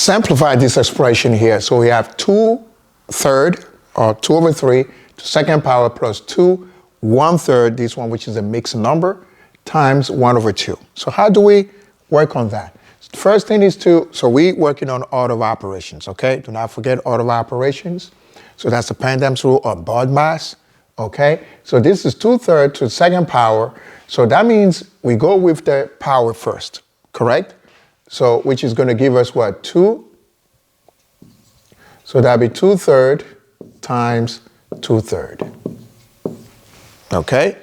simplify this expression here. So we have 2/3 or 2/3 to second power plus 2 1/3, this one which is a mixed number, times 1/2. So how do we work on that? First thing is so we working on order of operations, okay? Do not forget order of operations. So that's the PEMDAS rule or BODMAS, okay? So this is 2/3 to the second power. So that means we go with the power first, correct? So which is going to give us what? 2. So that'll be 2/3 times 2/3. Okay?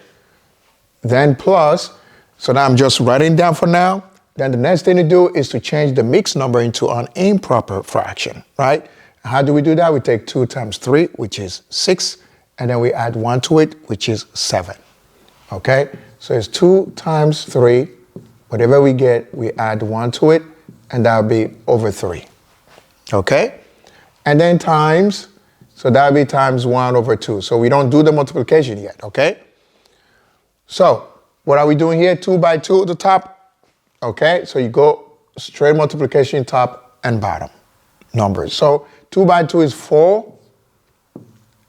Then plus, so now I'm just writing down for now. Then the next thing to do is to change the mixed number into an improper fraction, right? How do we do that? We take 2 times 3, which is 6, and then we add 1 to it, which is 7. Okay? So it's 2 times 3. Whatever we get, we add 1 to it, and that'll be over 3. Okay? And then times, so that'll be times 1/2. So we don't do the multiplication yet, okay? So what are we doing here? 2 by 2 at the top. Okay, so you go straight multiplication top and bottom numbers. So 2 by 2 is 4,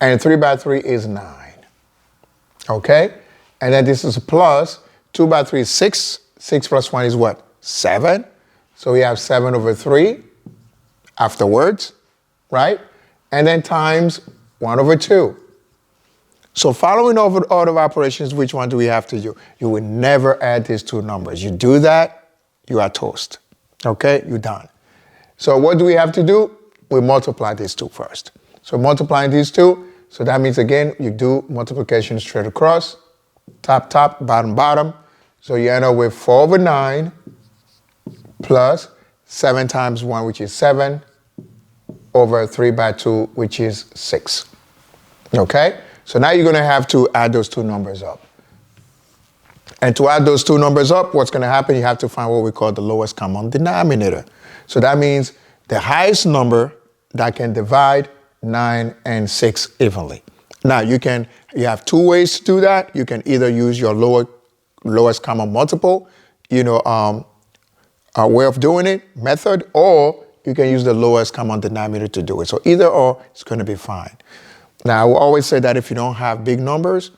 and 3 by 3 is 9. Okay, and then this is plus 2 by 3 is 6. 6 plus 1 is what? 7. So we have 7/3 afterwards, right? And then times 1/2. So following over the order of operations, which one do we have to do? You will never add these two numbers. You do that, you are toast. Okay, you're done. So what do we have to do? We multiply these two first. So multiplying these two, so that means again, you do multiplication straight across, top, top, bottom, bottom. So you end up with 4/9 plus 7 times 1, which is 7, over 3 by 2, which is 6. Okay? So now you're going to have to add those two numbers up. And to add those two numbers up, what's going to happen, you have to find what we call the lowest common denominator. So that means the highest number that can divide 9 and 6 evenly. Now you have two ways to do that. You can either use your lowest common multiple, way of doing it, method, or you can use the lowest common denominator to do it. So either or, it's going to be fine. Now, I will always say that if you don't have big numbers,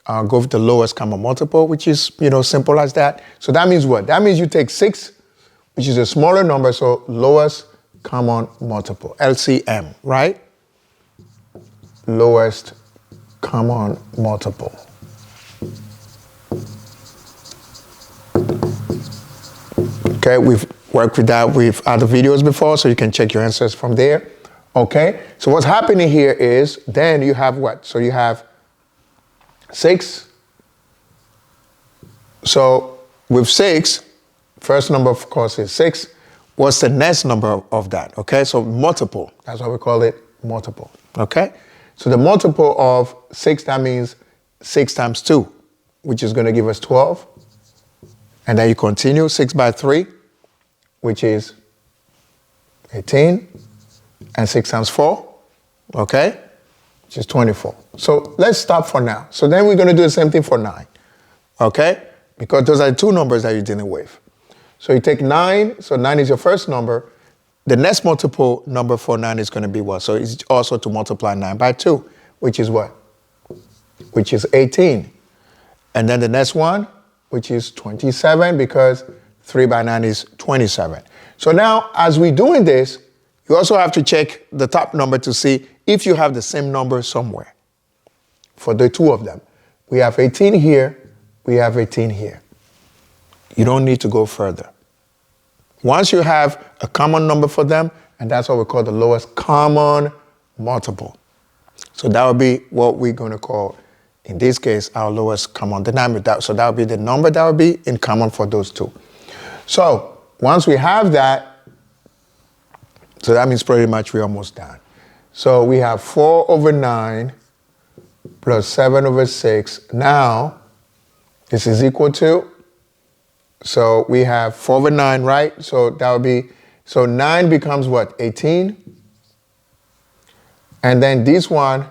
go with the lowest common multiple, which is, simple as that. So that means what? That means you take 6, which is a smaller number, so lowest common multiple, LCM, right? Lowest common multiple. Okay, we've worked with that with other videos before, so you can check your answers from there. Okay, so what's happening here is then you have what? So you have 6. So with 6, first number of course is 6. What's the next number of that? Okay, so multiple. That's why we call it multiple. Okay, so the multiple of 6, that means 6 times 2, which is going to give us 12. And then you continue 6 by 3, which is 18. And 6 times 4, okay, which is 24. So let's stop for now. So then we're going to do the same thing for 9, okay, because those are the two numbers that you're dealing with. So you take 9, so 9 is your first number. The next multiple number for 9 is going to be what? So it's also to multiply 9 by 2, which is what? Which is 18. And then the next one, which is 27, because 3 by 9 is 27. So now, as we're doing this, you also have to check the top number to see if you have the same number somewhere. For the two of them, we have 18 here, we have 18 here. You don't need to go further. Once you have a common number for them, and that's what we call the lowest common multiple. So that would be what we're going to call, in this case, our lowest common denominator. So that would be the number that would be in common for those two. So once we have that, so that means pretty much we're almost done. So we have 4/9 plus 7/6. Now, this is equal to, so we have 4/9, right? So that would be, so 9 becomes what? 18. And then this one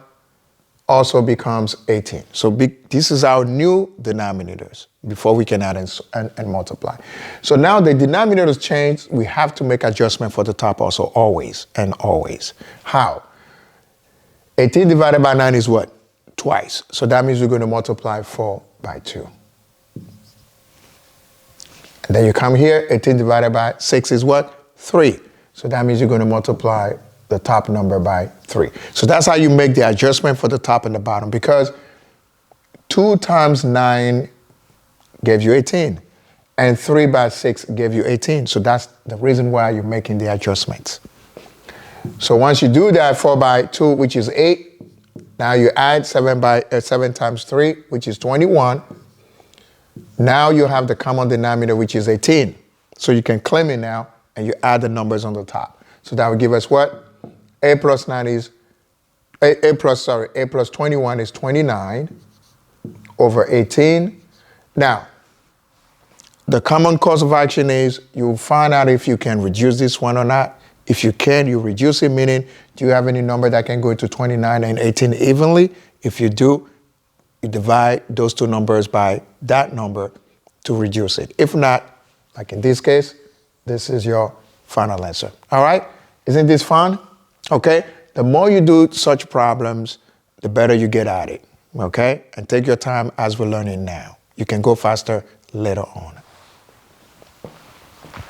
also becomes 18. So this is our new denominators before we can add and multiply. So now the denominators change. We have to make adjustment for the top also, always and always. How? 18 divided by 9 is what? Twice. So that means we're going to multiply 4 by 2. And then you come here, 18 divided by 6 is what? 3. So that means you're going to multiply the top number by 3. So that's how you make the adjustment for the top and the bottom, because 2 times 9 gave you 18, and 3 by 6 gave you 18. So that's the reason why you're making the adjustments. So once you do that, 4 by 2, which is 8, now you add 7 times 3, which is 21. Now you have the common denominator, which is 18. So you can claim it now, and you add the numbers on the top. So that will give us what? A plus 21 is 29 over 18. Now, the common course of action is you'll find out if you can reduce this one or not. If you can, you reduce it, meaning do you have any number that can go into 29 and 18 evenly? If you do, you divide those two numbers by that number to reduce it. If not, like in this case, this is your final answer. All right? Isn't this fun? Okay? The more you do such problems, the better you get at it. Okay? And take your time as we're learning now. You can go faster later on.